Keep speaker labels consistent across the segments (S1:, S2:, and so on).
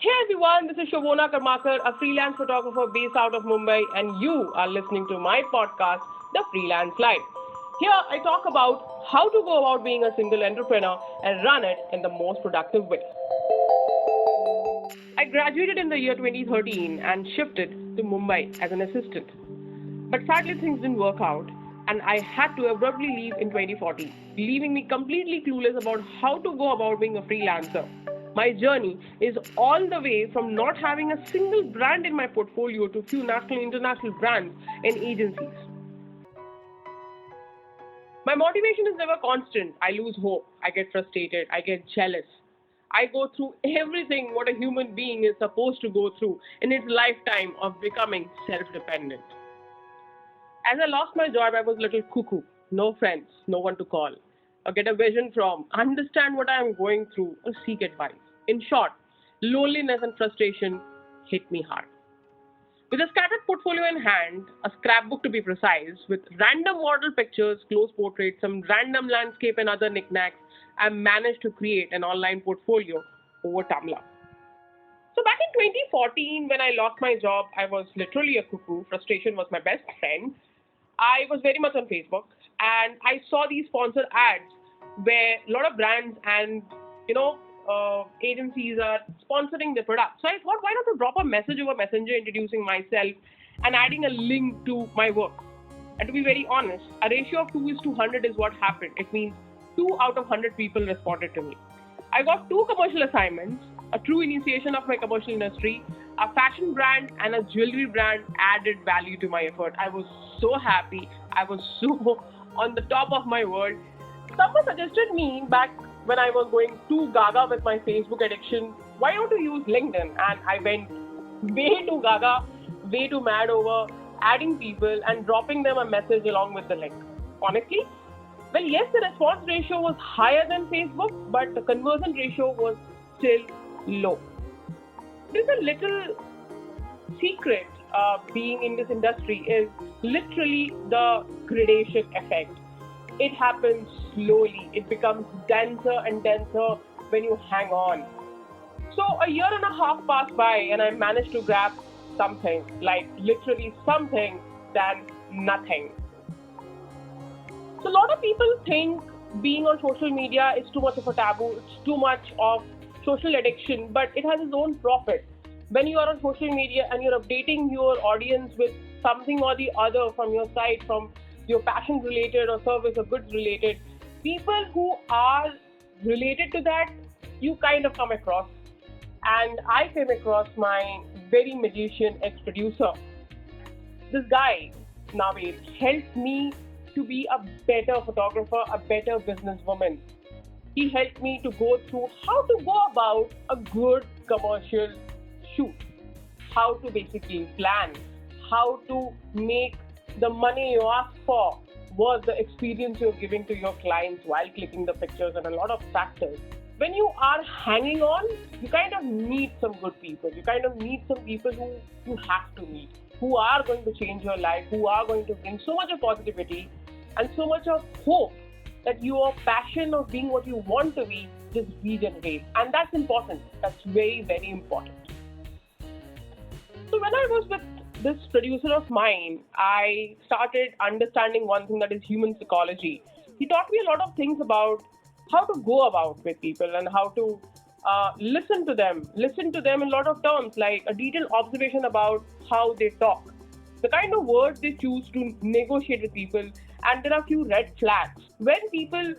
S1: Hey everyone, this is Shobona Karmakar, a freelance photographer based out of Mumbai, and you are listening to my podcast, The Freelance Life. Here I talk about how to go about being a single entrepreneur and run it in the most productive way. I graduated in the year 2013 and shifted to Mumbai as an assistant. But sadly, things didn't work out, and I had to abruptly leave in 2014, leaving me completely clueless about how to go about being a freelancer. My journey is all the way from not having a single brand in my portfolio to few national and international brands and agencies. My motivation is never constant. I lose hope. I get frustrated. I get jealous. I go through everything what a human being is supposed to go through in its lifetime of becoming self dependent. As I lost my job, I was a little cuckoo. No friends, no one to call, or get a vision from, understand what I am going through, or seek advice. In short, loneliness and frustration hit me hard. With a scattered portfolio in hand, a scrapbook to be precise, with random model pictures, close portraits, some random landscape and other knickknacks, I managed to create an online portfolio over Tumblr. So back in 2014, when I lost my job, I was literally a cuckoo. Frustration was my best friend. I was very much on Facebook, and I saw these sponsored ads where a lot of brands and agencies are sponsoring the product. So I thought, why not to drop a message over Messenger introducing myself and adding a link to my work. And to be very honest, a ratio of 2 is to 100 is what happened. It means 2 out of 100 people responded to me. I got two commercial assignments, a true initiation of my commercial industry, a fashion brand and a jewelry brand added value to my effort. I was so happy. I was so on the top of my world. Someone suggested me back when I was going too gaga with my Facebook addiction, why don't you use LinkedIn? And I went way too gaga, way too mad over adding people and dropping them a message along with the link. Honestly, well, yes, the response ratio was higher than Facebook, but the conversion ratio was still low. There's a little secret being in this industry is literally the gradation effect. It happens slowly. It becomes denser and denser when you hang on. So a year and a half passed by and I managed to grab something, like literally something than nothing. So a lot of people think being on social media is too much of a taboo, it's too much of social addiction, but it has its own profit. When you are on social media and you're updating your audience with something or the other from your site, from your passion related or service or goods related, people who are related to that, you kind of come across. And I came across my very magician ex-producer. This guy, Naveed, helped me to be a better photographer, a better businesswoman. He helped me to go through how to go about a good commercial shoot, how to basically plan, how to make the money you ask for worth the experience you're giving to your clients while clicking the pictures, and a lot of factors. When you are hanging on, you kind of meet some good people. You kind of meet some people who you have to meet, who are going to change your life, who are going to bring so much of positivity and so much of hope that your passion of being what you want to be just regenerates. And that's important. That's very, very important. So when I was with this producer of mine, I started understanding one thing, that is human psychology. He taught me a lot of things about how to go about with people and how to listen to them in a lot of terms, like a detailed observation about how they talk, the kind of words they choose to negotiate with people, and there are a few red flags. When people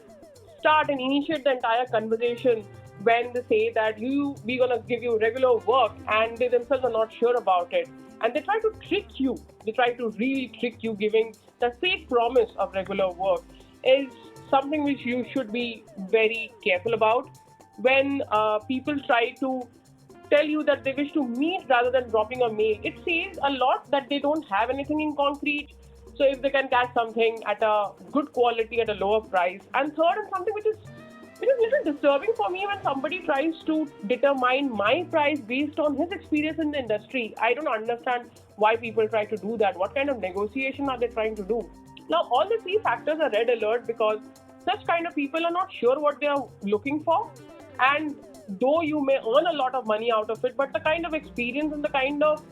S1: start and initiate the entire conversation, when they say that we're gonna give you regular work and they themselves are not sure about it, and they try to trick you, they try to really trick you, giving the fake promise of regular work, is something which you should be very careful about. When people try to tell you that they wish to meet rather than dropping a mail, it says a lot that they don't have anything in concrete. So if they can catch something at a good quality at a lower price. And third, and something which is a little disturbing for me, when somebody tries to determine my price based on his experience in the industry. I don't understand why people try to do that. What kind of negotiation are they trying to do? Now, all the three factors are red alert because such kind of people are not sure what they are looking for. And though you may earn a lot of money out of it, but the kind of experience and the kind of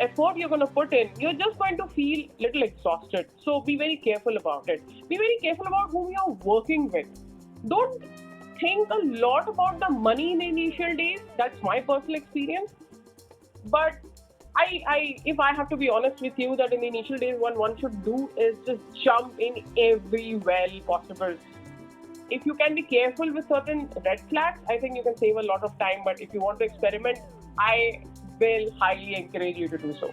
S1: effort you're going to put in, you're just going to feel little exhausted. So be very careful about it. Be very careful about whom you're working with. Don't think a lot about the money in the initial days. That's my personal experience. But if I have to be honest with you, that in the initial days, what one should do is just jump in every well possible. If you can be careful with certain red flags, I think you can save a lot of time. But if you want to experiment, I will highly encourage you to do so.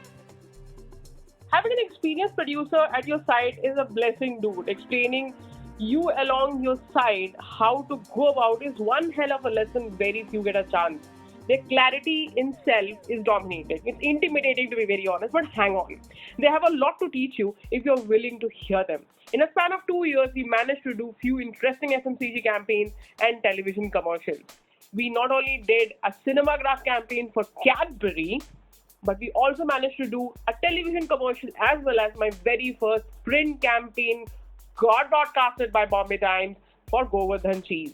S1: Having an experienced producer at your side is a blessing, dude. Explaining you along your side how to go about is one hell of a lesson very few get a chance. Their clarity in self is dominating. It's intimidating, to be very honest, but hang on. They have a lot to teach you if you're willing to hear them. In a span of 2 years, we managed to do few interesting FMCG campaigns and television commercials. We not only did a Cinematograph campaign for Cadbury, but we also managed to do a television commercial as well as my very first print campaign got broadcasted by Bombay Times for Govardhan cheese.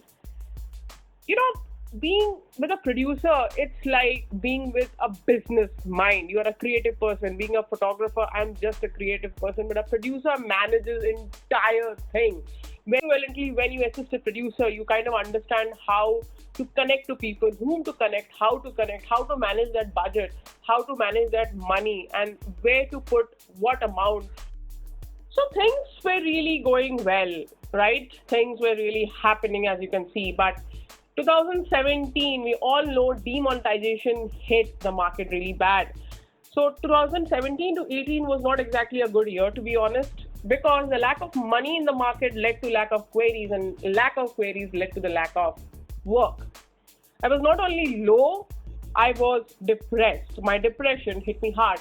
S1: You know, being with a producer, it's like being with a business mind. You are a creative person. Being a photographer, I'm just a creative person, but a producer manages entire thing. Very valiantly, when you assist a producer, you kind of understand how to connect to people, whom to connect, how to manage that budget, how to manage that money, and where to put what amount. So things were really going well, right? Things were really happening, as you can see. But 2017, we all know demonetization hit the market really bad. So 2017 to 18 was not exactly a good year, to be honest, because the lack of money in the market led to lack of queries, and lack of queries led to the lack of work. I was not only low, I was depressed. My depression hit me hard.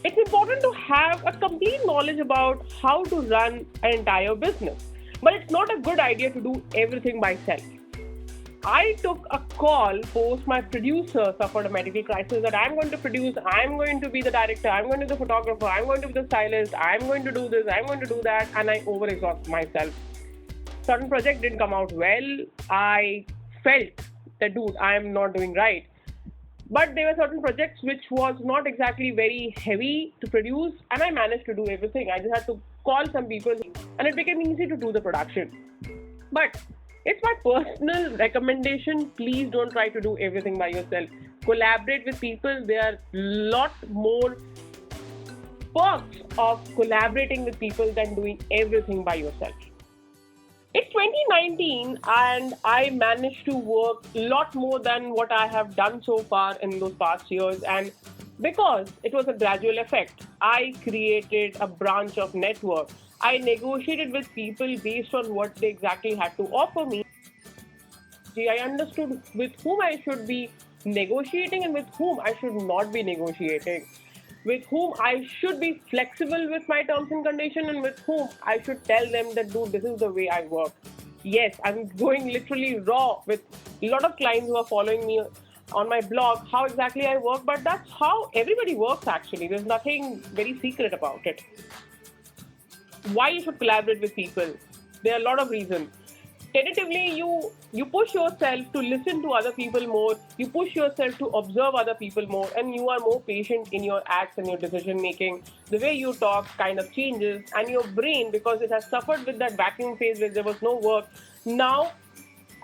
S1: It's important to have a complete knowledge about how to run an entire business, but it's not a good idea to do everything myself. I took a call post my producer suffered a medical crisis that I'm going to produce, I'm going to be the director, I'm going to be the photographer, I'm going to be the stylist, I'm going to do this, I'm going to do that, and I overexhaust myself. Certain project didn't come out well. I felt that, dude, I'm not doing right. But there were certain projects which was not exactly very heavy to produce, and I managed to do everything. I just had to call some people, and it became easy to do the production. But it's my personal recommendation. Please don't try to do everything by yourself. Collaborate with people. There are a lot more perks of collaborating with people than doing everything by yourself. It's 2019 and I managed to work a lot more than what I have done so far in those past years. And because it was a gradual effect, I created a branch of network. I negotiated with people based on what they exactly had to offer me. I understood with whom I should be negotiating and with whom I should not be negotiating. With whom I should be flexible with my terms and conditions, and with whom I should tell them that, dude, this is the way I work. Yes, I'm going literally raw with a lot of clients who are following me on my blog, how exactly I work, but that's how everybody works actually. There's nothing very secret about it. Why you should collaborate with people? There are a lot of reasons. Tentatively, you push yourself to listen to other people more, you push yourself to observe other people more, and you are more patient in your acts and your decision making. The way you talk kind of changes, and your brain, because it has suffered with that vacuum phase where there was no work, now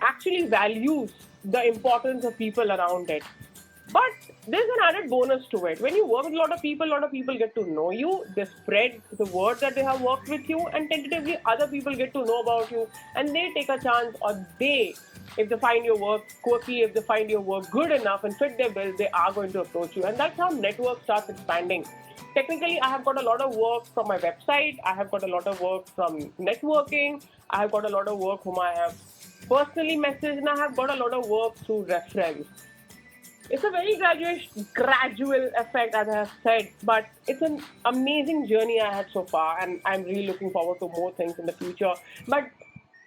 S1: actually values the importance of people around it. But there's an added bonus to it. When you work with a lot of people get to know you. They spread the word that they have worked with you, and tentatively other people get to know about you, and they take a chance, or if they find your work quirky, if they find your work good enough and fit their bill, they are going to approach you. And that's how network starts expanding. Technically, I have got a lot of work from my website. I have got a lot of work from networking. I have got a lot of work whom I have personally messaged, and I have got a lot of work through reference. It's a very gradual effect, as I have said, but it's an amazing journey I had so far, and I'm really looking forward to more things in the future. But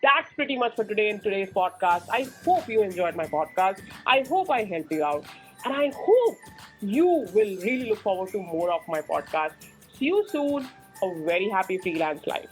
S1: that's pretty much for today in today's podcast. I hope you enjoyed my podcast. I hope I helped you out, and I hope you will really look forward to more of my podcast. See you soon. A very happy freelance life.